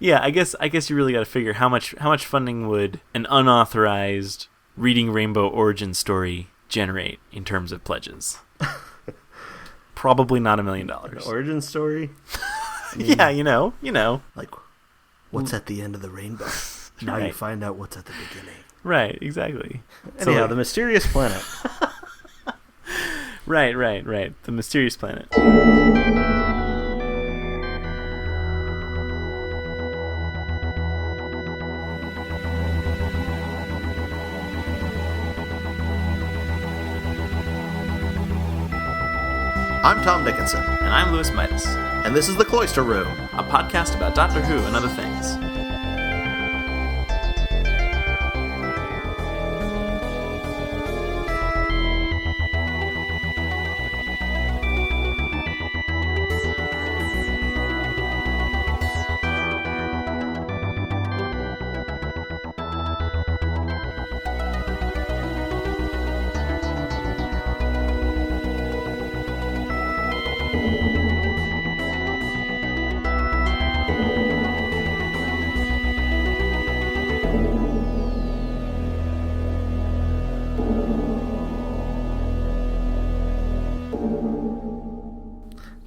Yeah, I guess you really got to figure how much funding would an unauthorized Reading Rainbow origin story generate in terms of pledges. Probably not $1 million. An origin story? I mean, yeah, you know. Like, what's at the end of the rainbow? Now you find out what's at the beginning. Right, exactly. Anyhow, the mysterious planet. Right. The mysterious planet. I'm Tom Dickinson. And I'm Louis Midas. And this is The Cloister Room, a podcast about Doctor Who and other things.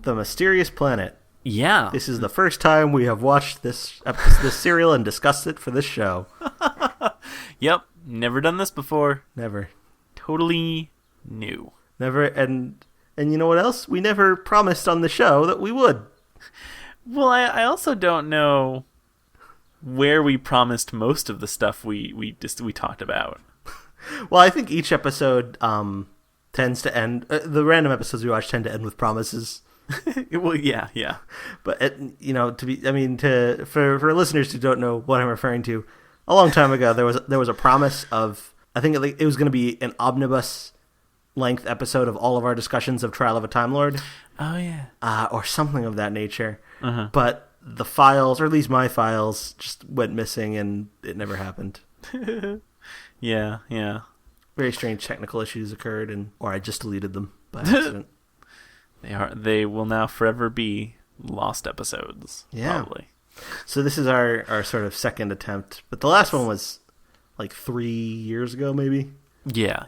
The Mysterious Planet. Yeah. This is the first time we have watched this serial and discussed it for this show. Yep. Never done this before. Never. Totally new. Never. And you know what else? We never promised on the show that we would. Well, I also don't know where we promised most of the stuff we talked about. Well, I think each episode tends to end. The random episodes we watch tend to end with promises. Well, yeah. But for listeners who don't know what I'm referring to, a long time ago there was a promise of, I think it was going to be an omnibus length episode of all of our discussions of Trial of a Time Lord. Oh yeah. Or something of that nature. Uh-huh. But the files, or at least my files, just went missing and it never happened. Yeah. Very strange technical issues occurred, or I just deleted them by accident. They will now forever be lost episodes. Yeah. Probably. So this is our sort of second attempt, but the last one was like 3 years ago, maybe. Yeah.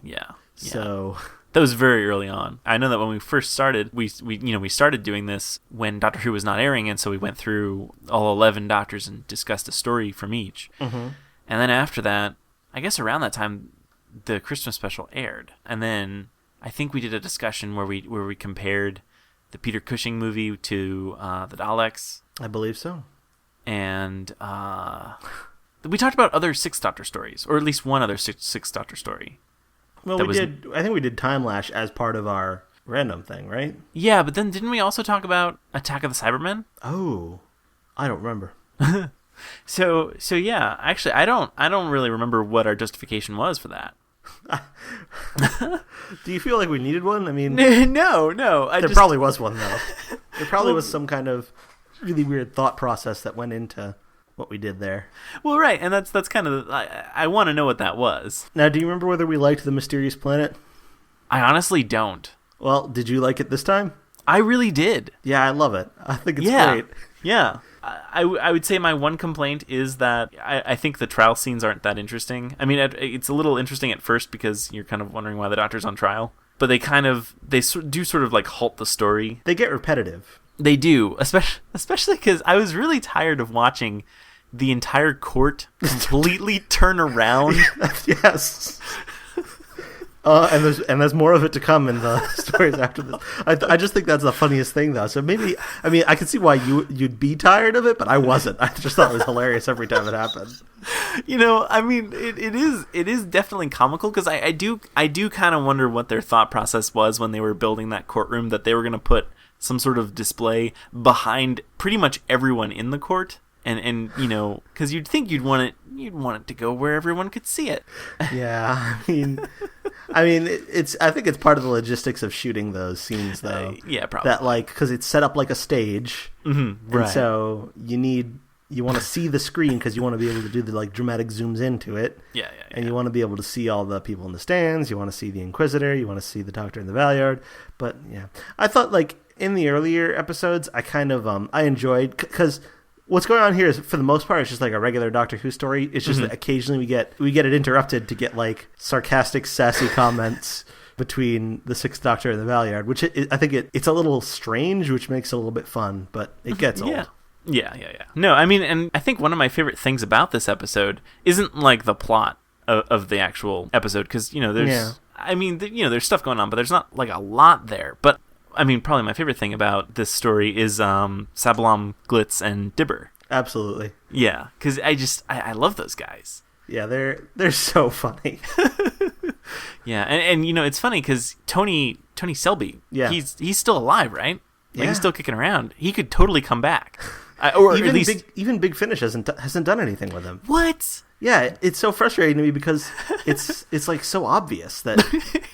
So that was very early on. I know that when we first started, we started doing this when Doctor Who was not airing, and so we went through all 11 Doctors and discussed a story from each. Mm-hmm. And then after that, I guess around that time, the Christmas special aired, and then I think we did a discussion where we compared the Peter Cushing movie to the Daleks. I believe so. And we talked about other Sixth Doctor stories, or at least one other Sixth Doctor story. Well, I think we did Time Lash as part of our random thing, right? Yeah, but then didn't we also talk about Attack of the Cybermen? Oh, I don't remember. So yeah, actually, I don't really remember what our justification was for that. Do you feel like we needed one? I mean, no. There probably was one, though. There probably was some kind of really weird thought process that went into what we did there. Well, right, and that's kind of I want to know what that was. Now, do you remember whether we liked The Mysterious Planet? I honestly don't. Well, did you like it this time? I really did. Yeah, I love it. I think it's great. Yeah. I would say my one complaint is that I think the trial scenes aren't that interesting. I mean, it's a little interesting at first because you're kind of wondering why the Doctor's on trial. But they do sort of like halt the story. They get repetitive. They do, especially because I was really tired of watching the entire court completely turn around. Yes. And there's more of it to come in the stories after this. I just think that's the funniest thing, though. So maybe, I mean, I can see why you'd be tired of it, but I wasn't. I just thought it was hilarious every time it happened. I mean, it is definitely comical because I do kind of wonder what their thought process was when they were building that courtroom, that they were going to put some sort of display behind pretty much everyone in the court. And because you'd think you'd want it to go where everyone could see it. Yeah, I mean, I think it's part of the logistics of shooting those scenes, though. Yeah, probably. That because it's set up like a stage, right? And so you want to see the screen because you want to be able to do the dramatic zooms into it. Yeah. And you want to be able to see all the people in the stands. You want to see the Inquisitor. You want to see the Doctor in the Valeyard. But yeah, I thought in the earlier episodes, I kind of I enjoyed because what's going on here is, for the most part, it's just like a regular Doctor Who story. It's just that occasionally we get it interrupted to get like sarcastic, sassy comments between the Sixth Doctor and the Valeyard, which I think it's a little strange, which makes it a little bit fun, but it gets old. Yeah. No, I mean, and I think one of my favorite things about this episode isn't like the plot of the actual episode, because there's I mean, there's stuff going on, but there's not like a lot there. But I mean, probably my favorite thing about this story is Sabalam, Glitz, and Dibber. Absolutely. Yeah, because I love those guys. Yeah, they're so funny. Yeah, and it's funny because Tony Selby, he's still alive, right? Like, he's still kicking around. He could totally come back. Or even at least even Big Finish hasn't done anything with him. What? Yeah, it's so frustrating to me because it's like so obvious that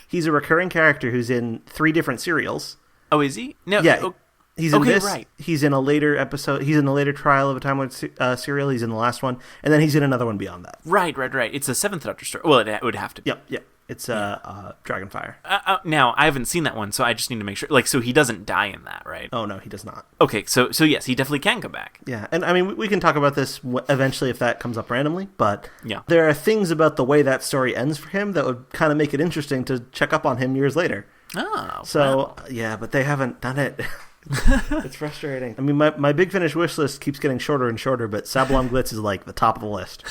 he's a recurring character who's in 3 different serials. Oh, is he? No. Yeah. He's in this. Right. He's in a later episode. He's in the later Trial of a Time Lord serial. He's in the last one, and then he's in another one beyond that. Right. It's a 7th Doctor story. Well, it would have to be. Yep. It's Dragonfire. Now, I haven't seen that one, so I just need to make sure. Like, so he doesn't die in that, right? Oh, no, he does not. Okay, so yes, he definitely can come back. Yeah, and I mean, we can talk about this eventually if that comes up randomly, but yeah, there are things about the way that story ends for him that would kind of make it interesting to check up on him years later. Oh, so, wow. Yeah, but they haven't done it. It's frustrating. I mean, my Big Finish wish list keeps getting shorter and shorter, but Sabalam Glitz is like the top of the list.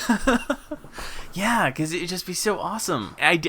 Yeah, because it'd just be so awesome. I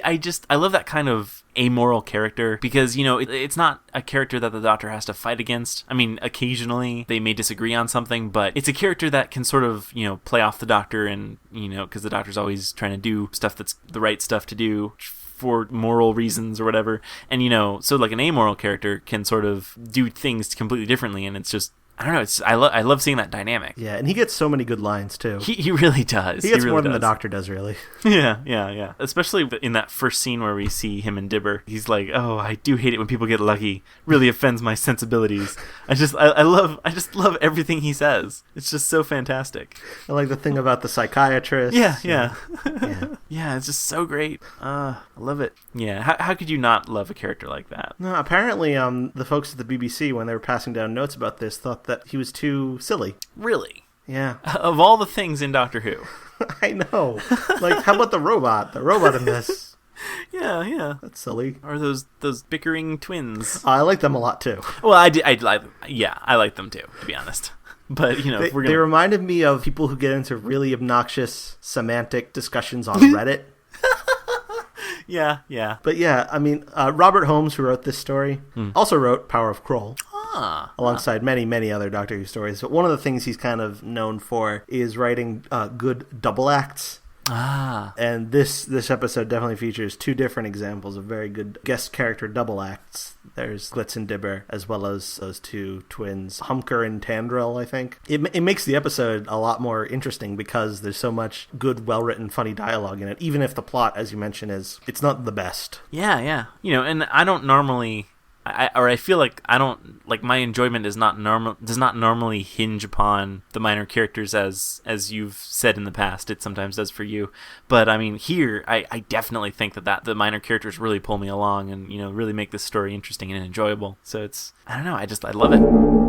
love that kind of amoral character, because it's not a character that the Doctor has to fight against. I mean, occasionally they may disagree on something, but it's a character that can sort of play off the Doctor, and because the Doctor's always trying to do stuff that's the right stuff to do for moral reasons or whatever, and so like an amoral character can sort of do things completely differently, and it's just, I don't know, I love seeing that dynamic. Yeah, and he gets so many good lines too. He really does. He gets really more than does. the Doctor does, really. Yeah. Especially in that first scene where we see him and Dibber. He's like, "Oh, I do hate it when people get lucky. Really offends my sensibilities." I just love everything he says. It's just so fantastic. I like the thing about the psychiatrist. Yeah. Yeah, it's just so great. I love it. Yeah, how could you not love a character like that? No, apparently, the folks at the BBC, when they were passing down notes about this, thought that he was too silly. Really? Yeah. Of all the things in Doctor Who. I know. Like, how about the robot? The robot in this. Yeah. That's silly. Or those bickering twins. I like them a lot too. Well, I like them too, to be honest. But they reminded me of people who get into really obnoxious semantic discussions on Reddit. Yeah. But yeah, I mean, Robert Holmes, who wrote this story, also wrote Power of Kroll. Alongside many, many other Doctor Who stories. But one of the things he's kind of known for is writing good double acts. And this episode definitely features 2 different examples of very good guest character double acts. There's Glitz and Dibber, as well as those 2 twins, Humker and Tandril, I think. It makes the episode a lot more interesting because there's so much good, well-written, funny dialogue in it, even if the plot, as you mentioned, it's not the best. Yeah. And I don't normally... I feel like I don't, like, my enjoyment does not normally hinge upon the minor characters as you've said in the past. It sometimes does for you, but I mean here I definitely think that the minor characters really pull me along and really make this story interesting and enjoyable. So it's, I don't know, I love it.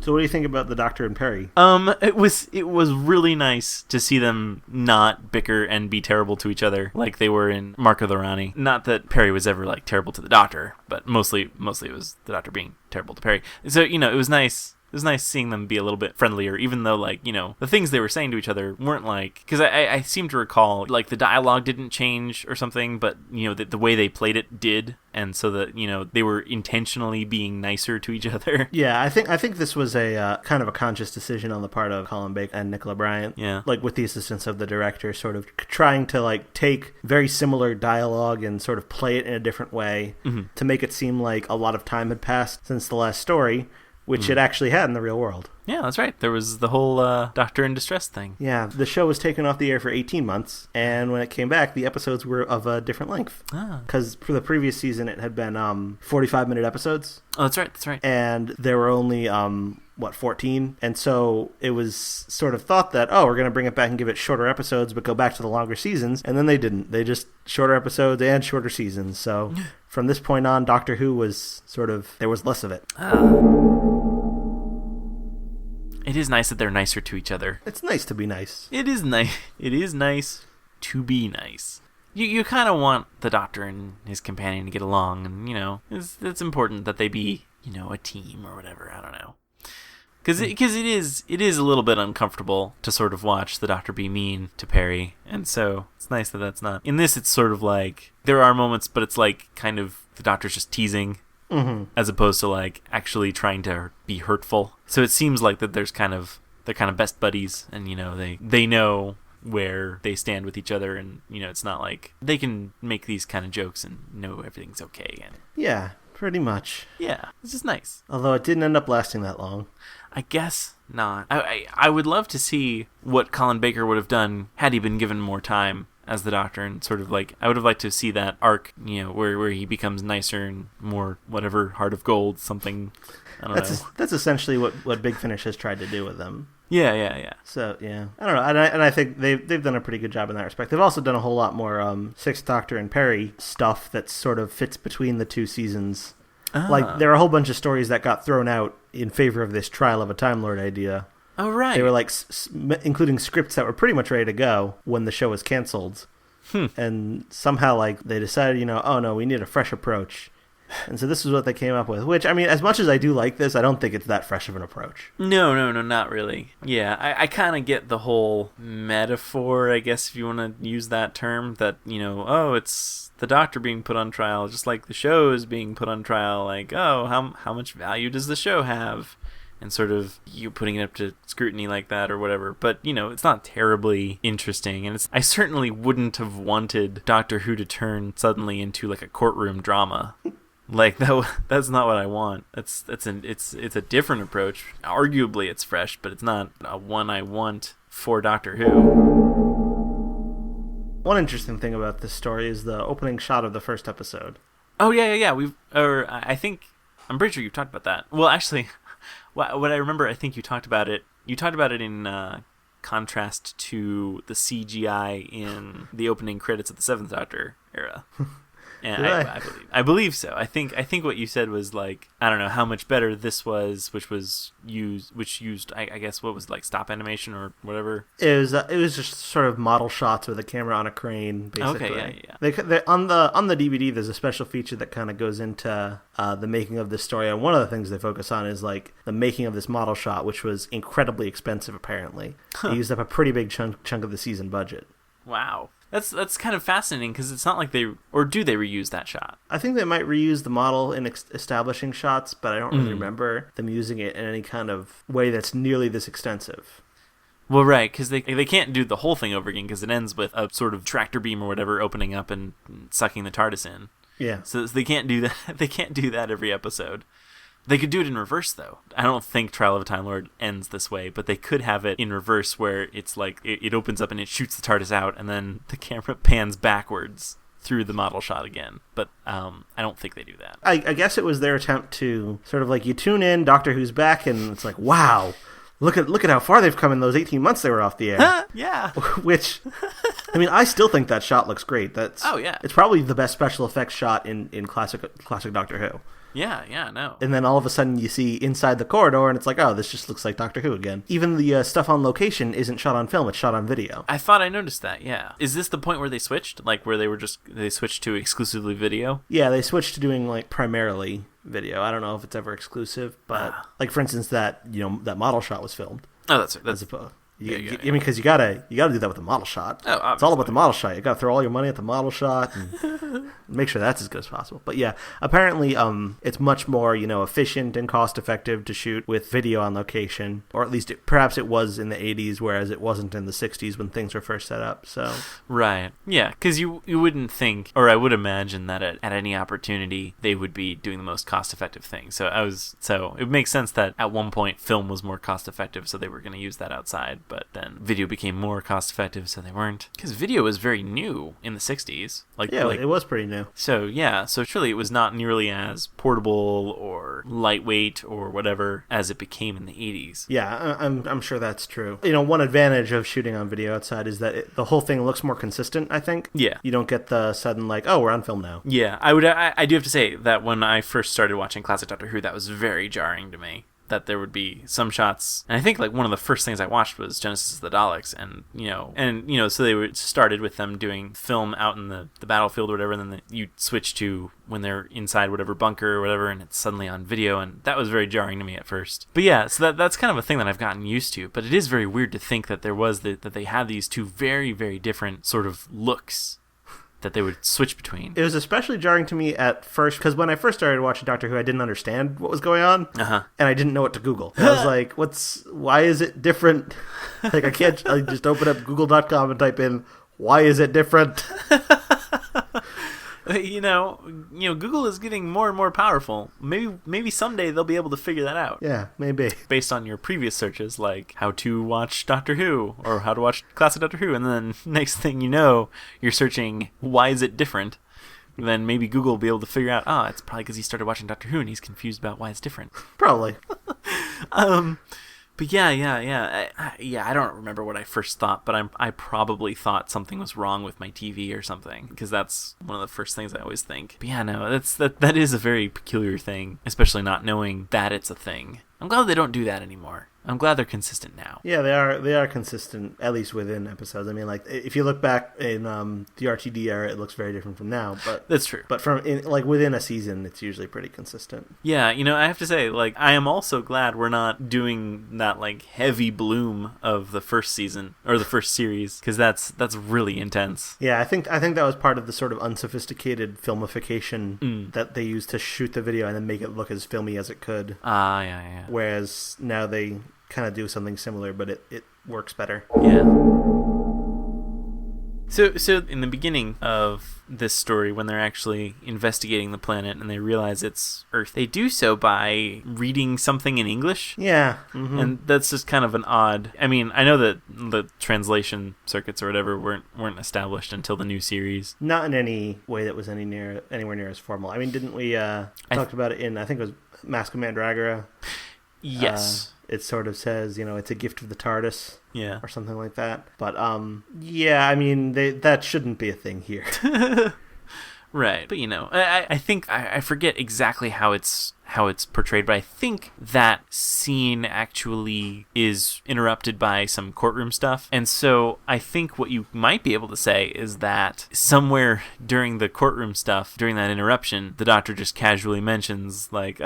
So what do you think about the Doctor and Perry? It was really nice to see them not bicker and be terrible to each other like they were in Mark of the Rani. Not that Perry was ever like terrible to the Doctor, but mostly it was the Doctor being terrible to Perry. So it was nice. It was nice seeing them be a little bit friendlier, even though, like, the things they were saying to each other weren't like... Because I seem to recall, like, the dialogue didn't change or something, but, the way they played it did. And so that, they were intentionally being nicer to each other. Yeah, I think this was a kind of a conscious decision on the part of Colin Baker and Nicola Bryant. Yeah. Like, with the assistance of the director, sort of trying to, like, take very similar dialogue and sort of play it in a different way to make it seem like a lot of time had passed since the last story, which it actually had in the real world. Yeah, that's right. There was the whole Doctor in Distress thing. Yeah, the show was taken off the air for 18 months, and when it came back, the episodes were of a different length. Because for the previous season, it had been 45-minute episodes. Oh, that's right. And there were only, 14? And so it was sort of thought that, we're going to bring it back and give it shorter episodes, but go back to the longer seasons. And then they didn't. They just shorter episodes and shorter seasons. So from this point on, Doctor Who was sort of, there was less of it. It is nice that they're nicer to each other. It's nice to be nice. It is nice. It is nice to be nice. You kind of want the Doctor and his companion to get along, and, it's important that they be, a team or whatever. I don't know. Because it is a little bit uncomfortable to sort of watch the Doctor be mean to Perry, and so it's nice that that's not. In this, it's sort of like, there are moments, but it's like kind of the Doctor's just teasing, as opposed to like actually trying to be hurtful. So it seems like that they're kind of best buddies, and they know where they stand with each other, and it's not like they can make these kind of jokes and know everything's okay. And yeah, pretty much. Yeah, it's just nice. Although it didn't end up lasting that long. I guess not. I would love to see what Colin Baker would have done had he been given more time as the Doctor, and sort of like, I would have liked to see that arc, where he becomes nicer and more whatever, Heart of Gold, something. I don't know. That's essentially what Big Finish has tried to do with them. Yeah. So, yeah. I don't know. And I think they've done a pretty good job in that respect. They've also done a whole lot more Sixth Doctor and Perry stuff that sort of fits between the two seasons. Like, there are a whole bunch of stories that got thrown out in favor of this Trial of a Time Lord idea. Oh, right. They were like, including scripts that were pretty much ready to go when the show was canceled. And somehow, like, they decided, oh no, we need a fresh approach. And so this is what they came up with, which, I mean, as much as I do like this, I don't think it's that fresh of an approach. No, not really. Yeah, I kind of get the whole metaphor, I guess, if you want to use that term, that, it's the Doctor being put on trial, just like the show is being put on trial, like, how much value does the show have? And sort of you putting it up to scrutiny like that or whatever. But, it's not terribly interesting. And I certainly wouldn't have wanted Doctor Who to turn suddenly into like a courtroom drama. Like, that's not what I want. It's a different approach. Arguably it's fresh, but it's not one I want for Doctor Who. One interesting thing about this story is the opening shot of the first episode. Oh, yeah. I'm pretty sure you've talked about that. Well, actually, what I remember, I think you talked about it. You talked about it in contrast to the CGI in the opening credits of the Seventh Doctor era. And I believe so. I think what you said was like, I don't know how much better this was, which used I guess what was like stop animation or whatever. It was just sort of model shots with a camera on a crane, basically. Okay, yeah. They on the DVD, there's a special feature that kind of goes into the making of this story, and one of the things they focus on is like the making of this model shot, which was incredibly expensive. Apparently, They used up a pretty big chunk of the season budget. Wow. That's kind of fascinating, because it's not like do they reuse that shot? I think they might reuse the model in establishing shots, but I don't really remember them using it in any kind of way that's nearly this extensive. Well, right, because they can't do the whole thing over again, because it ends with a sort of tractor beam or whatever opening up and sucking the TARDIS in. Yeah. So they can't do that. They can't do that every episode. They could do it in reverse, though. I don't think Trial of a Time Lord ends this way, but they could have it in reverse, where it's like it opens up and it shoots the TARDIS out, and then the camera pans backwards through the model shot again. But I don't think they do that. I guess it was their attempt to sort of like, you tune in, Doctor Who's back, and it's like, wow, look at how far they've come in those 18 months they were off the air. Yeah. Which, I mean, I still think that shot looks great. It's probably the best special effects shot in classic Doctor Who. Yeah, no. And then all of a sudden you see inside the corridor, and it's like, oh, this just looks like Doctor Who again. Even the stuff on location isn't shot on film, it's shot on video. I thought I noticed that, yeah. Is this the point where they switched? Like, where they switched to exclusively video? Yeah, they switched to doing, like, primarily video. I don't know if it's ever exclusive, but, like, for instance, that model shot was filmed. Oh, that's I mean, because you gotta do that with the model shot. Oh, obviously. It's all about the model shot. You gotta throw all your money at the model shot and make sure that's as good as possible. But yeah, apparently, it's much more efficient and cost effective to shoot with video on location, or at least perhaps it was in the 80s, whereas it wasn't in the 60s when things were first set up. So right, yeah, because you wouldn't think, or I would imagine that at any opportunity they would be doing the most cost effective thing. So it makes sense that at one point film was more cost effective, so they were going to use that outside. But then video became more cost effective, so they weren't. Because video was very new in the 60s. It was pretty new. So surely it was not nearly as portable or lightweight or whatever as it became in the 80s. Yeah, I'm sure that's true. One advantage of shooting on video outside is that the whole thing looks more consistent, I think. Yeah. You don't get the sudden, like, oh, we're on film now. Yeah, I do have to say that when I first started watching classic Doctor Who, that was very jarring to me. that there would be some shots, and I think like one of the first things I watched was Genesis of the Daleks, and so they started with them doing film out in the battlefield or whatever, and then you switch to when they're inside whatever bunker or whatever, and it's suddenly on video, and that was very jarring to me at first. But yeah, so that's kind of a thing that I've gotten used to, but it is very weird to think that that they had these two very, very different sort of looks that they would switch between. It was especially jarring to me at first, because when I first started watching Doctor Who, I didn't understand what was going on, and I didn't know what to Google. I was like, why is it different? Like, I just open up google.com and type in, why is it different? Google is getting more and more powerful. Maybe someday they'll be able to figure that out. Yeah, maybe. Based on your previous searches, like how to watch Doctor Who or how to watch classic Doctor Who, and then next thing you know, you're searching, why is it different? Then maybe Google will be able to figure out, it's probably because he started watching Doctor Who and he's confused about why it's different. Probably. But yeah. I don't remember what I first thought, but I probably thought something was wrong with my TV or something, because that's one of the first things I always think. But yeah, no, that is a very peculiar thing, especially not knowing that it's a thing. I'm glad they don't do that anymore. I'm glad they're consistent now. Yeah, they are consistent, at least within episodes. I mean, like, if you look back in the RTD era, it looks very different from now. But that's true. But within a season, it's usually pretty consistent. Yeah, I have to say, like, I am also glad we're not doing that, like, heavy bloom of the first season or the first series, because that's really intense. Yeah, I think that was part of the sort of unsophisticated filmification that they used to shoot the video and then make it look as filmy as it could. Yeah. Whereas now they kind of do something similar, but it works better. Yeah. So in the beginning of this story, when they're actually investigating the planet and they realize it's Earth, they do so by reading something in English. Yeah. Mm-hmm. And that's just kind of an odd... I mean, I know that the translation circuits or whatever weren't established until the new series. Not in any way that was anywhere near as formal. I mean, didn't we talked about it in, I think it was Mask of Mandragora? Yes. It sort of says, it's a gift of the TARDIS. Yeah. Or something like that. But, I mean, that shouldn't be a thing here. Right. But, I think, I forget exactly how it's portrayed, but I think that scene actually is interrupted by some courtroom stuff. And so I think what you might be able to say is that somewhere during the courtroom stuff, during that interruption, the Doctor just casually mentions, like,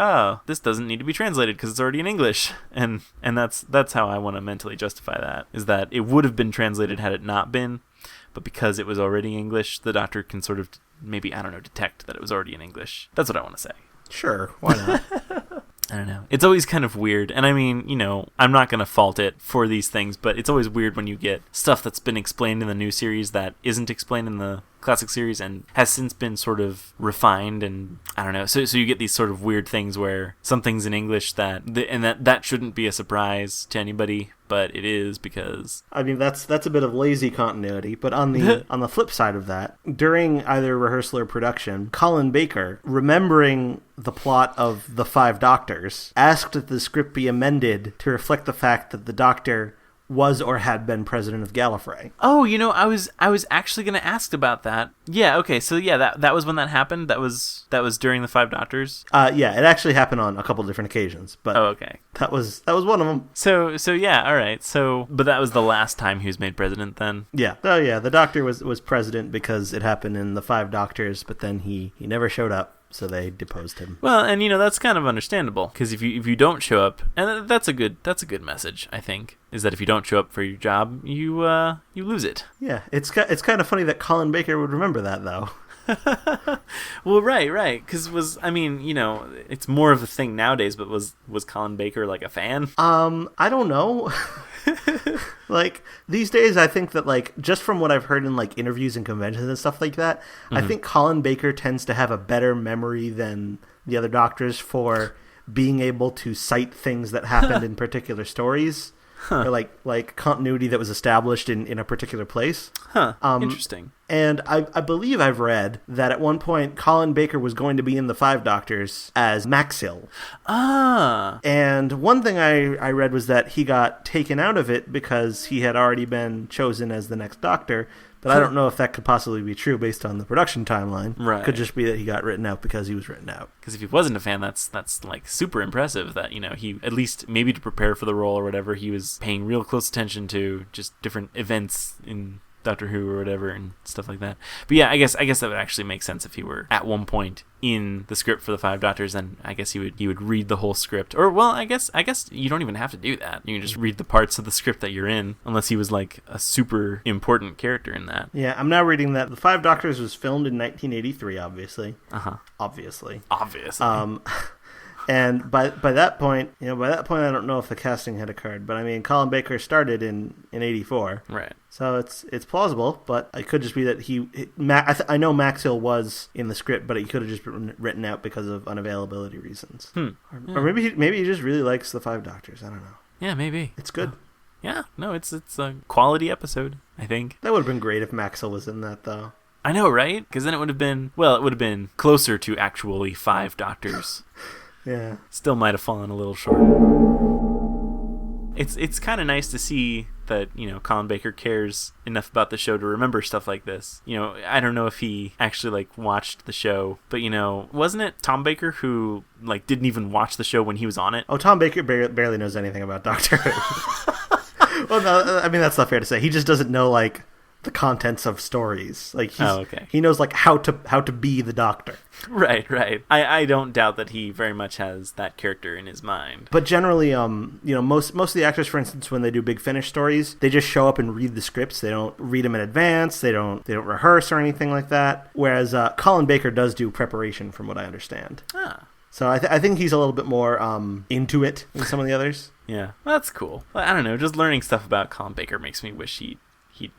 this doesn't need to be translated because it's already in English. And that's how I want to mentally justify that, is that it would have been translated had it not been, but because it was already English, the Doctor can sort of maybe, detect that it was already in English. That's what I want to say. Sure, why not? I don't know. It's always kind of weird. And I mean, I'm not going to fault it for these things, but it's always weird when you get stuff that's been explained in the new series that isn't explained in the classic series and has since been sort of refined, and I don't know. So you get these sort of weird things where something's in English that shouldn't be a surprise to anybody, but it is, because I mean that's a bit of lazy continuity. But on the flip side of that, during either rehearsal or production, Colin Baker, remembering the plot of The Five Doctors, asked that the script be amended to reflect the fact that the Doctor was or had been president of Gallifrey. Oh, I was actually going to ask about that. Yeah, okay, so yeah, that was when that happened. That was during the Five Doctors. Yeah, it actually happened on a couple different occasions, but okay, that was one of them. So yeah, all right. So, but that was the last time he was made president, then. Yeah. Oh yeah, the Doctor was president because it happened in the Five Doctors, but then he never showed up. So they deposed him. Well, and that's kind of understandable, because if you don't show up, and that's a good message, I think, is that if you don't show up for your job, you lose it. Yeah, it's kind of funny that Colin Baker would remember that, though. Well, right, because it's more of a thing nowadays, but was Colin Baker like a fan? I don't know. Like, these days, I think that, like, just from what I've heard in, like, interviews and conventions and stuff like that, mm-hmm. I think Colin Baker tends to have a better memory than the other Doctors for being able to cite things that happened in particular stories. Or like continuity that was established in a particular place. Interesting. And I believe I've read that at one point Colin Baker was going to be in the Five Doctors as Maxil. Ah. And one thing I read was that he got taken out of it because he had already been chosen as the next Doctor. But I don't know if that could possibly be true based on the production timeline. Right. Could just be that he got written out because he was written out. Because if he wasn't a fan, that's like super impressive that, he, at least maybe to prepare for the role or whatever, he was paying real close attention to just different events in Doctor Who or whatever and stuff like that. But yeah, I guess that would actually make sense if he were at one point in the script for the Five Doctors. Then I guess he would read the whole script. Or well, I guess you don't even have to do that. You can just read the parts of the script that you're in, unless he was like a super important character in that. Yeah, I'm now reading that the Five Doctors was filmed in 1983. Obviously. Obviously. And by that point, I don't know if the casting had occurred, but I mean, Colin Baker started in 84. Right. So it's plausible, but it could just be that I know Max Hill was in the script, but he could have just been written out because of unavailability reasons. Or maybe he just really likes the Five Doctors. I don't know. Yeah, maybe. It's good. Yeah, no, it's a quality episode, I think. That would have been great if Max Hill was in that, though. I know, right? Because then it would have been closer to actually Five Doctors. Yeah. Still might have fallen a little short. It's kind of nice to see that, Colin Baker cares enough about the show to remember stuff like this. I don't know if he actually watched the show, but wasn't it Tom Baker who didn't even watch the show when he was on it? Oh, Tom Baker barely knows anything about Doctor Who. Well, no, I mean that's not fair to say. He just doesn't know the contents of stories. He knows how to be the Doctor. Right. I don't doubt that he very much has that character in his mind. But generally, most of the actors, for instance, when they do Big Finish stories, they just show up and read the scripts. They don't read them in advance. They don't rehearse or anything like that. Whereas Colin Baker does do preparation, from what I understand. Ah. So I think he's a little bit more into it than some of the others. Yeah, well, that's cool. I don't know. Just learning stuff about Colin Baker makes me wish he'd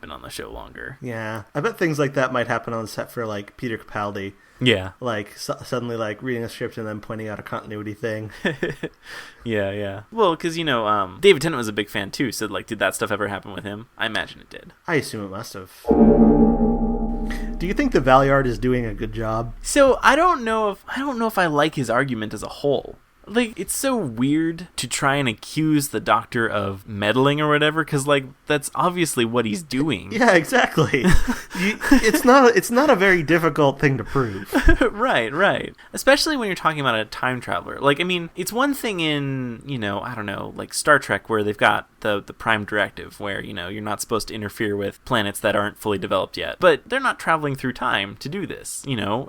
been on the show longer. Yeah. I bet things like that might happen on set for Peter Capaldi. Yeah. Suddenly reading a script and then pointing out a continuity thing. Yeah. Well, because, David Tennant was a big fan too, so did that stuff ever happen with him? I imagine it did. I assume it must have. Do you think the Valeyard is doing a good job? So I don't know if I like his argument as a whole. It's so weird to try and accuse the Doctor of meddling or whatever, because, that's obviously what he's doing. Yeah, exactly. It's not a very difficult thing to prove. Right. Especially when you're talking about a time traveler. It's one thing in, I don't know, Star Trek, where they've got the Prime Directive, where, you're not supposed to interfere with planets that aren't fully developed yet. But they're not traveling through time to do this,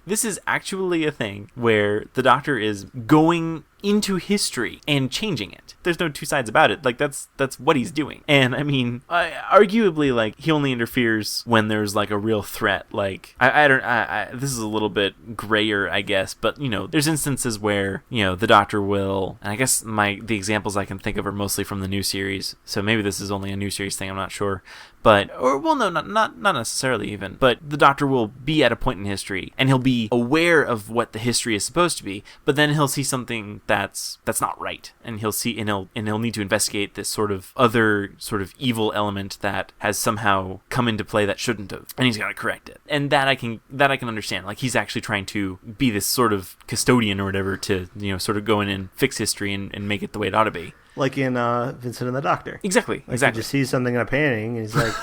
This is actually a thing where the Doctor is going into history and changing it. There's no two sides about it. That's what he's doing. And arguably, he only interferes when there's a real threat. This is a little bit grayer, I guess, but there's instances where the Doctor will, and I guess the examples I can think of are mostly from the new series, so maybe this is only a new series thing, I'm not sure. Not necessarily even, but the Doctor will be at a point in history and he'll be aware of what the history is supposed to be, but then he'll see something that's not right, and he'll need to investigate this sort of other sort of evil element that has somehow come into play that shouldn't have, and he's got to correct it. And that I can understand. He's actually trying to be this sort of custodian or whatever to sort of go in and fix history and make it the way it ought to be. Like in Vincent and the Doctor. Exactly. He just sees something in a painting and he's like,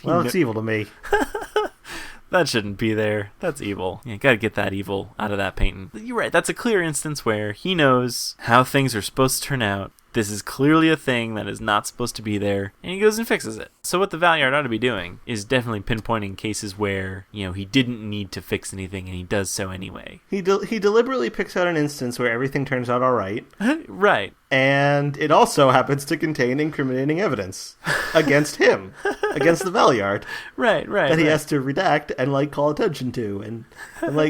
well, it's evil to me. That shouldn't be there. That's evil. You gotta get that evil out of that painting. You're right. That's a clear instance where he knows how things are supposed to turn out. This is clearly a thing that is not supposed to be there, and he goes and fixes it. So what the Valeyard ought to be doing is definitely pinpointing cases where, he didn't need to fix anything, and he does so anyway. He deliberately picks out an instance where everything turns out all right. Right. And it also happens to contain incriminating evidence against him, against the Valeyard. Right. That he has to redact and call attention to, and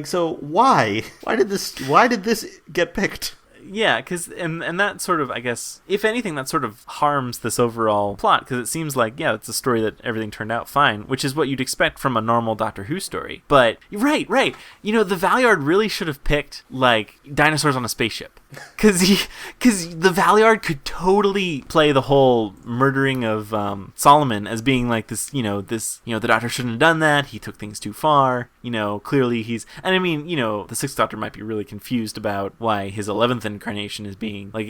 so why? Why did this get picked? Yeah, because and that sort of, I guess, if anything, that sort of harms this overall plot, because it seems like, yeah, it's a story that everything turned out fine, which is what you'd expect from a normal Doctor Who story. But, right, the Valeyard really should have picked, dinosaurs on a spaceship. Because the Valeyard could totally play the whole murdering of Solomon as being like this, the Doctor shouldn't have done that. He took things too far. Clearly and I mean, the Sixth Doctor might be really confused about why his 11th incarnation is being like,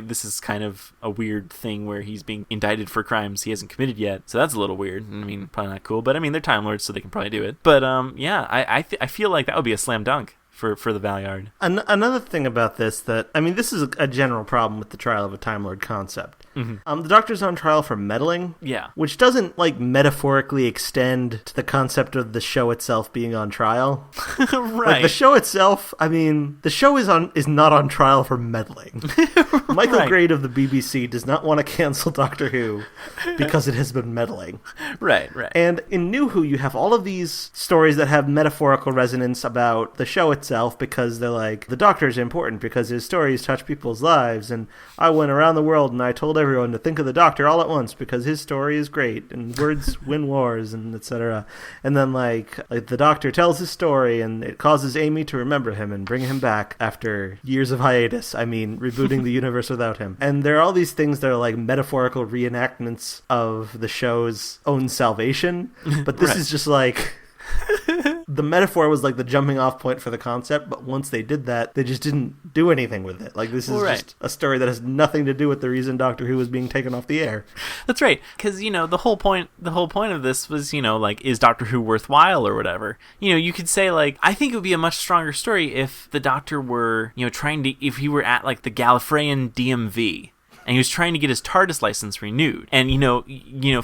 this is kind of a weird thing where he's being indicted for crimes he hasn't committed yet. So that's a little weird. I mean, probably not cool, but I mean, they're Time Lords, so they can probably do it. But I feel like that would be a slam dunk for the Valeyard. Another thing about this this is a general problem with the Trial of a Time Lord concept. Mm-hmm. The Doctor's on trial for meddling, which doesn't metaphorically extend to the concept of the show itself being on trial. Right. The show itself, the show is not on trial for meddling. Michael Grade of the BBC does not want to cancel Doctor Who because it has been meddling. Right. And in New Who, you have all of these stories that have metaphorical resonance about the show itself because they're like, the Doctor's important because his stories touch people's lives, and I went around the world and I told everyone to think of the Doctor all at once because his story is great and words win wars and etc. And then the Doctor tells his story and it causes Amy to remember him and bring him back after years of hiatus. Rebooting the universe without him. And there are all these things that are metaphorical reenactments of the show's own salvation, but this is just the metaphor was the jumping off point for the concept, but once they did that, they just didn't do anything with it. This is just a story that has nothing to do with the reason Doctor Who was being taken off the air. That's right, because the whole point of this was is Doctor Who worthwhile or whatever. You could say I think it would be a much stronger story if the Doctor were if he were at the Gallifreyan DMV. And he was trying to get his TARDIS license renewed. And,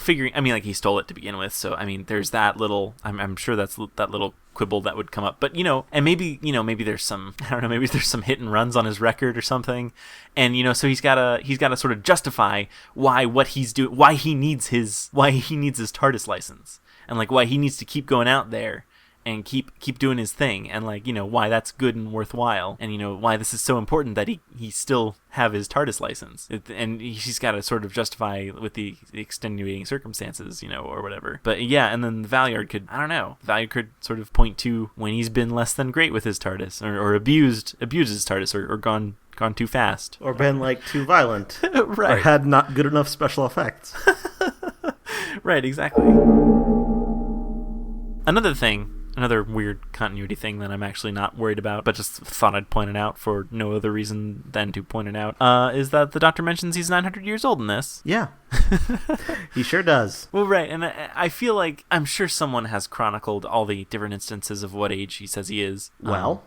figuring, he stole it to begin with. So, there's that little, I'm sure that's that little quibble that would come up. But, and maybe there's some, I don't know, maybe there's some hit and runs on his record or something. And, so he's got to sort of justify why he needs his TARDIS license. And, why he needs to keep going out there and keep doing his thing, and why that's good and worthwhile, and why this is so important that he still have his TARDIS license, and he's got to sort of justify with the extenuating circumstances, or whatever. But and then the Valeyard could sort of point to when he's been less than great with his TARDIS, or abused his TARDIS, or gone too fast, or been too violent, right, or had not good enough special effects. Right, exactly. Another weird continuity thing that I'm actually not worried about, but just thought I'd point it out for no other reason than to point it out, is that the Doctor mentions he's 900 years old in this. Yeah. He sure does. Well, right, and I feel like I'm sure someone has chronicled all the different instances of what age he says he is. Well,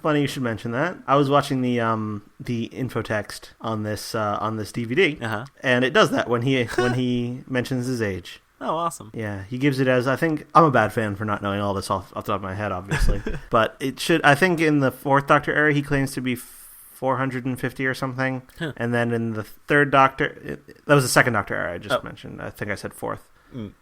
funny you should mention that. I was watching the infotext on this DVD, and it does that when he mentions his age. Oh, awesome. Yeah, he gives it as, I think, I'm a bad fan for not knowing all this off the top of my head, obviously. But it should, I think in the Fourth Doctor era, he claims to be 450 or something. Huh. And then in the Third Doctor, that was the Second Doctor era I just mentioned. I think I said fourth.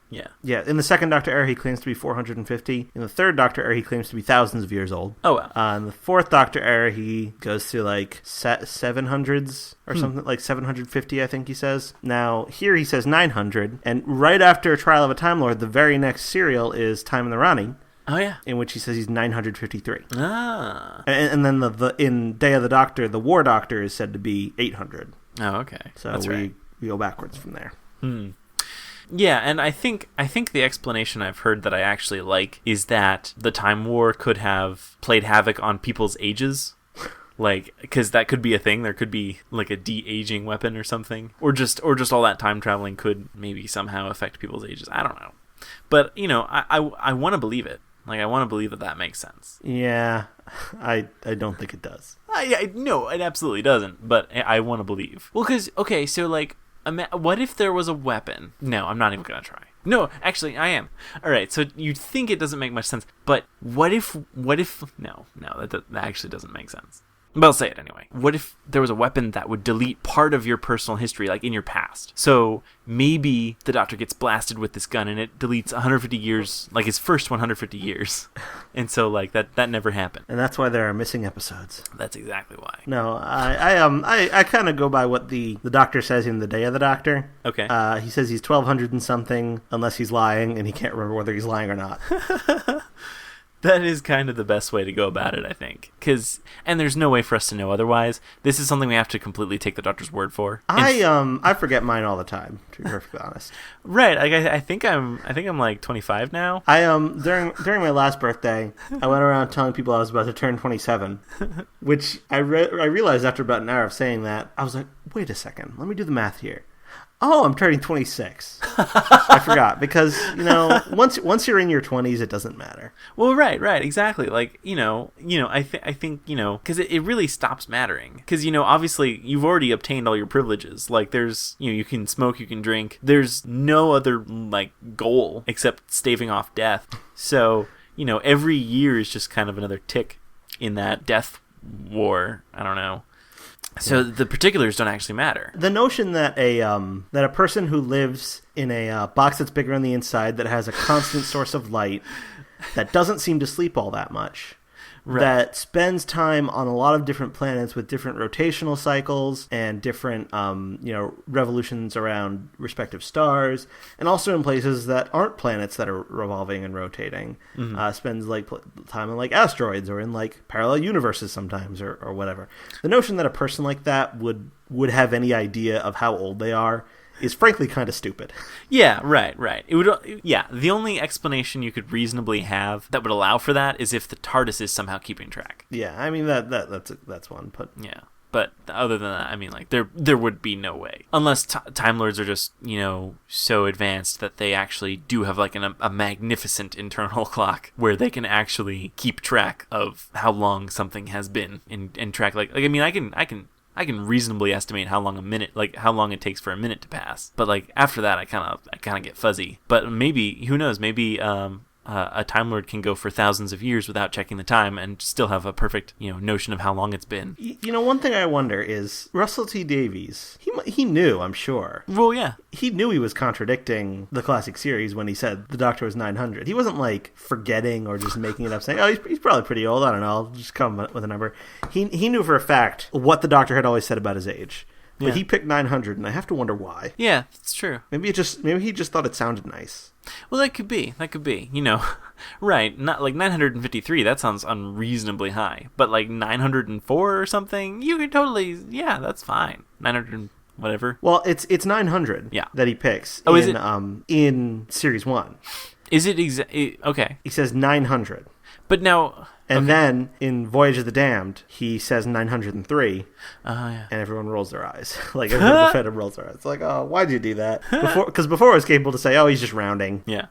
Yeah. Yeah, in the Second Doctor era, he claims to be 450. In the Third Doctor era, he claims to be thousands of years old. Oh, wow. In the Fourth Doctor era, he goes to 700s or something, 750, I think he says. Now, here he says 900, and right after Trial of a Time Lord, the very next serial is Time in the Rani. Oh, yeah. In which he says he's 953. Ah. And then in Day of the Doctor, the War Doctor is said to be 800. Oh, okay. So that's right. We go backwards from there. Yeah, and I think the explanation I've heard that I actually like is that the Time War could have played havoc on people's ages. Because that could be a thing. There could be a de-aging weapon or something, or just all that time traveling could maybe somehow affect people's ages. I don't know, but I want to believe it. I want to believe that makes sense. Yeah, I don't think it does. No, it absolutely doesn't. But I want to believe. Well, because what if there was a weapon? No, I'm not even gonna try. No, actually, I am. All right, so you think it doesn't make much sense, but what if? No, that actually doesn't make sense. But I'll say it anyway. What if there was a weapon that would delete part of your personal history, in your past? So maybe the Doctor gets blasted with this gun and it deletes 150 years, his first 150 years. And so, that never happened. And that's why there are missing episodes. That's exactly why. No, I kind of go by what the Doctor says in the Day of the Doctor. Okay. He says he's 1200 and something, unless he's lying, and he can't remember whether he's lying or not. That is kind of the best way to go about it, I think. And there's no way for us to know otherwise. This is something we have to completely take the doctor's word for. I forget mine all the time, to be perfectly honest. Right. I think I'm like 25 now. During my last birthday, I went around telling people I was about to turn 27, which I realized after about an hour of saying that, I was like, wait a second, let me do the math here. Oh, I'm turning 26. I forgot because, once you're in your 20s, it doesn't matter. Well, right, exactly. Like, I think, because it really stops mattering. Because, obviously you've already obtained all your privileges. Like, there's, you can smoke, you can drink. There's no other, like, goal except staving off death. So, every year is just kind of another tick in that death war. I don't know. So the particulars don't actually matter. The notion that a person who lives in a box that's bigger on the inside, that has a constant source of light, that doesn't seem to sleep all that much, right, that spends time on a lot of different planets with different rotational cycles and different revolutions around respective stars, and also in places that aren't planets that are revolving and rotating, spends like time in like asteroids or in like parallel universes sometimes or whatever. The notion that a person like that would have any idea of how old they are is frankly kind of stupid. Yeah, right. It would. Yeah, the only explanation you could reasonably have that would allow for that is if the TARDIS is somehow keeping track. Yeah, I mean that's one. But yeah, but other than that, I mean, like there would be no way unless Time Lords are just so advanced that they actually do have like a magnificent internal clock where they can actually keep track of how long something has been and track like I mean I can reasonably estimate how long it takes for a minute to pass. But like after that, I kind of get fuzzy. But maybe, who knows? Maybe a Time Lord can go for thousands of years without checking the time and still have a perfect notion of how long it's been. One thing I wonder is Russell T Davies. He knew, I'm sure. Well, yeah. He knew he was contradicting the classic series when he said the Doctor was 900. He wasn't like forgetting or just making it up, saying, "Oh, he's probably pretty old. I don't know. I'll just come with a number." He knew for a fact what the Doctor had always said about his age. But he picked 900, and I have to wonder why. Yeah, it's true. Maybe he just thought it sounded nice. Well, that could be. Right. Not like 953. That sounds unreasonably high. But like 904 or something, you could totally. Yeah, that's fine. 900 whatever. Well, it's 900. Yeah. That he picks. Oh, in, is it in series 1? Is it okay? He says 900. But now. And then, in Voyage of the Damned, he says 903, yeah. And everyone rolls their eyes. Like, everyone in the fandom rolls their eyes. It's like, oh, why'd you do that? Because before I was capable to say, oh, he's just rounding. Yeah.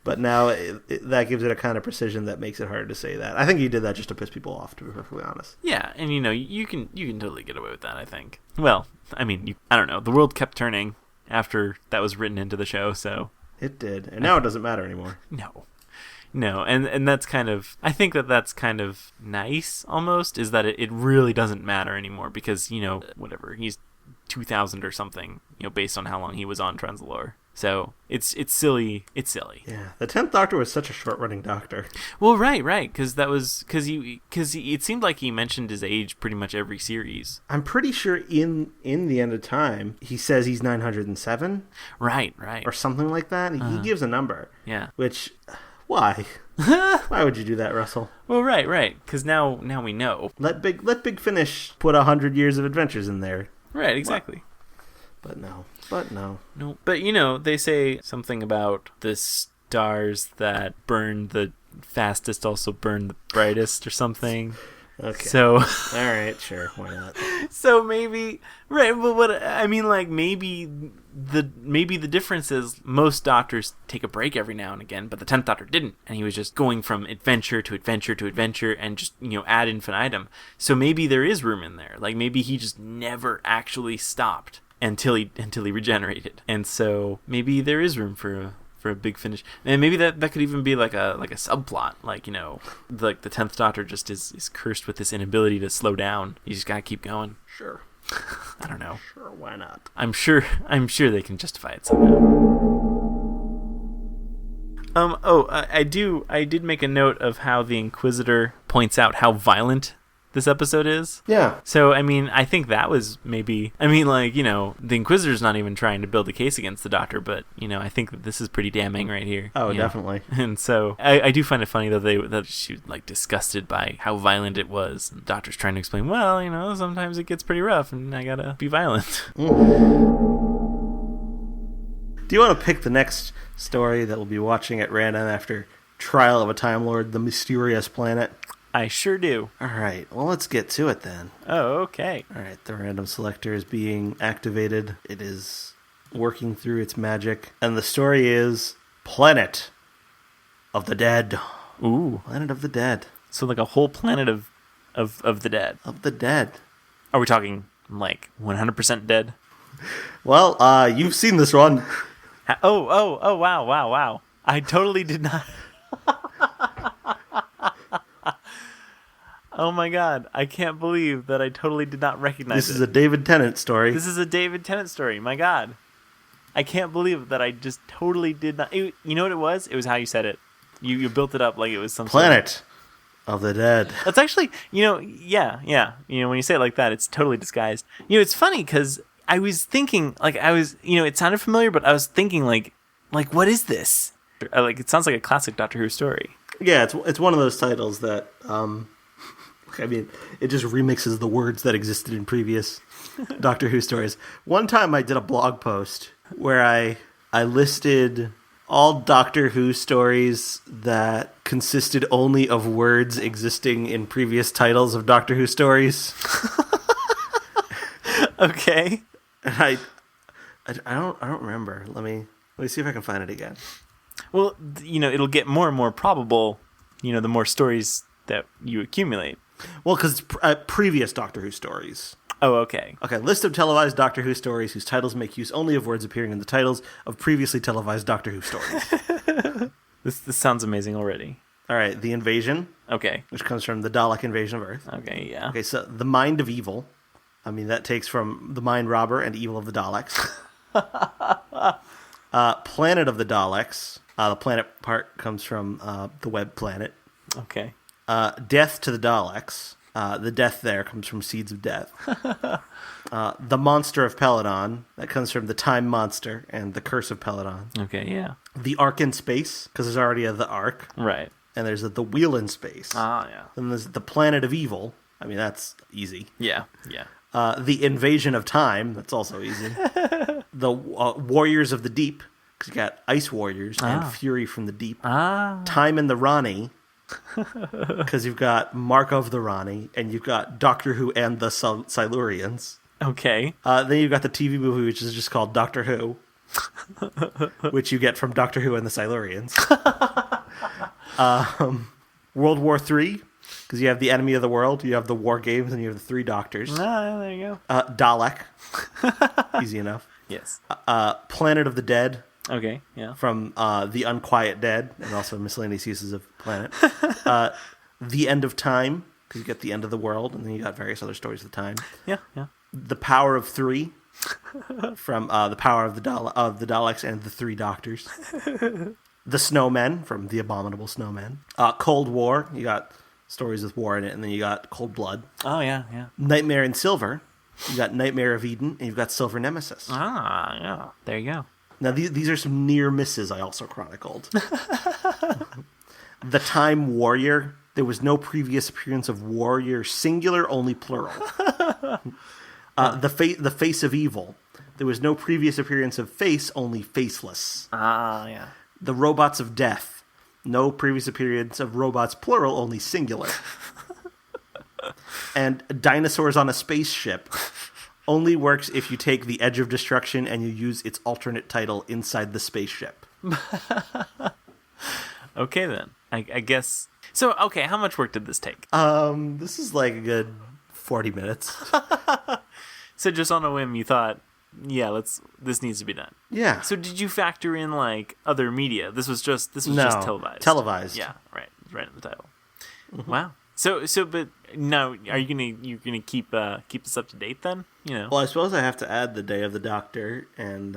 But now, that gives it a kind of precision that makes it harder to say that. I think he did that just to piss people off, to be perfectly honest. Yeah, and you can totally get away with that, I think. Well, I mean, I don't know. The world kept turning after that was written into the show, so... It did, and now it doesn't matter anymore. No, and that's kind of... I think that's kind of nice, almost, is that it really doesn't matter anymore, because, whatever, he's 2,000 or something, based on how long he was on Trenzalore. So, it's silly. It's silly. Yeah, the 10th Doctor was such a short-running Doctor. Well, right, because it seemed like he mentioned his age pretty much every series. I'm pretty sure in the End of Time, he says he's 907. Right. Or something like that. He gives a number. Yeah. Which... Why? Why would you do that, Russell? Well, right. Because now we know. Let Big Finish put 100 years of adventures in there. Right, exactly. But no. No. But, they say something about the stars that burn the fastest also burn the brightest or something. Okay. So... All right, sure. Why not? So maybe... Right, but what... I mean, like, maybe the difference is most Doctors take a break every now and again, but the 10th Doctor didn't, and he was just going from adventure to adventure to adventure and just, ad infinitum. So maybe there is room in there. Like, maybe he just never actually stopped until he regenerated. And so maybe there is room for a Big Finish, and maybe that could even be like a subplot, like like the 10th Doctor just is cursed with this inability to slow down. You just gotta keep going. Sure. I don't know. Sure, why not? I'm sure they can justify it somehow. I did make a note of how the Inquisitor points out how violent this episode is. Yeah. So, I mean, I think that was maybe... I mean, like, you know, the Inquisitor's not even trying to build a case against the Doctor, but, you know, I think that this is pretty damning right here. Oh, you know? definitely. And so, I do find it funny that she was, like, disgusted by how violent it was. And the Doctor's trying to explain, well, you know, sometimes it gets pretty rough, and I gotta be violent. Do you want to pick the next story that we'll be watching at random after Trial of a Time Lord, The Mysterious Planet? I sure do. All right, well, let's get to it then. Oh, okay. All right, the random selector is being activated. It is working through its magic. And the story is Planet of the Dead. Ooh. Planet of the Dead. So like a whole planet of the dead. Of the dead. Are we talking like 100% dead? Well, you've seen this one. Oh, wow. I totally did not. Oh my god, I can't believe that I totally did not recognize This is a David Tennant story. This is a David Tennant story, my god. I can't believe that I just totally did not... You know what it was? It was how you said it. You built it up like it was some Planet of the Dead. That's actually, you know, yeah. You know, when you say it like that, it's totally disguised. You know, it's funny because I was thinking, like, it sounded familiar, but I was thinking, like, what is this? Like, it sounds like a classic Doctor Who story. Yeah, it's one of those titles that, I mean, it just remixes the words that existed in previous Doctor Who stories. One time I did a blog post where I listed all Doctor Who stories that consisted only of words existing in previous titles of Doctor Who stories. Okay. And I don't remember. Let me see if I can find it again. Well, you know, it'll get more and more probable, you know, the more stories that you accumulate. Well, because it's previous Doctor Who stories. Oh, okay. Okay, list of televised Doctor Who stories whose titles make use only of words appearing in the titles of previously televised Doctor Who stories. This sounds amazing already. All right, The Invasion. Okay. Which comes from the Dalek invasion of Earth. Okay, yeah. Okay, so The Mind of Evil. I mean, that takes from The Mind Robber and Evil of the Daleks. Planet of the Daleks. The planet part comes from the Web Planet. Okay. Death to the Daleks. The death there comes from Seeds of Death. The Monster of Peladon. That comes from the Time Monster and the Curse of Peladon. Okay, yeah. The Ark in Space, because there's already the Ark. Right. And there's the Wheel in Space. Ah, yeah. Then there's the Planet of Evil. I mean, that's easy. Yeah. The Invasion of Time. That's also easy. The Warriors of the Deep, because you got Ice Warriors and Fury from the Deep. Time and the Rani, because you've got Mark of the Rani, and you've got Doctor Who and the Silurians. Okay. Then you've got the TV movie, which is just called Doctor Who, which you get from Doctor Who and the Silurians. World War III, because you have the Enemy of the World, you have the War Games, and you have the Three Doctors. There you go. Dalek, easy enough. Yes. Planet of the Dead. Okay, yeah. From The Unquiet Dead, and also miscellaneous uses of planet. The End of Time, because you get the end of the world, and then you got various other stories of the time. Yeah. The Power of Three, from The Power of the Daleks and the Three Doctors. The Snowmen, from The Abominable Snowmen. Cold War, you got stories with war in it, and then you got Cold Blood. Oh, yeah. Nightmare in Silver, you got Nightmare of Eden, and you've got Silver Nemesis. Yeah. There you go. Now, these are some near misses I also chronicled. The Time Warrior. There was no previous appearance of warrior, singular, only plural. The Face of Evil. There was no previous appearance of face, only faceless. Yeah. The Robots of Death. No previous appearance of robots, plural, only singular. And Dinosaurs on a Spaceship. Only works if you take the Edge of Destruction and you use its alternate title inside the spaceship. Okay, then. I guess... So, okay, how much work did this take? This is like a good 40 minutes. So just on a whim, you thought, yeah, this needs to be done. Yeah. So did you factor in, like, other media? This was just televised. Televised. Yeah, right. Right in the title. Mm-hmm. Wow. So, but now, are you gonna keep this up to date then? You know. Well, I suppose I have to add the Day of the Doctor and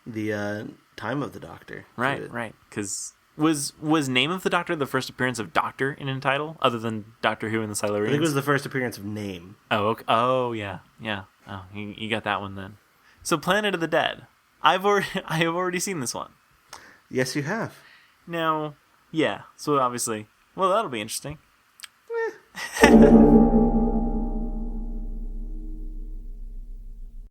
the Time of the Doctor. Right. Because Was Name of the Doctor the first appearance of Doctor in a title, other than Doctor Who and the Silurians? I think it was the first appearance of Name. Oh, okay. Oh, yeah. Oh, you got that one then. So, Planet of the Dead. I have already seen this one. Yes, you have. Now, yeah. So obviously, well, that'll be interesting.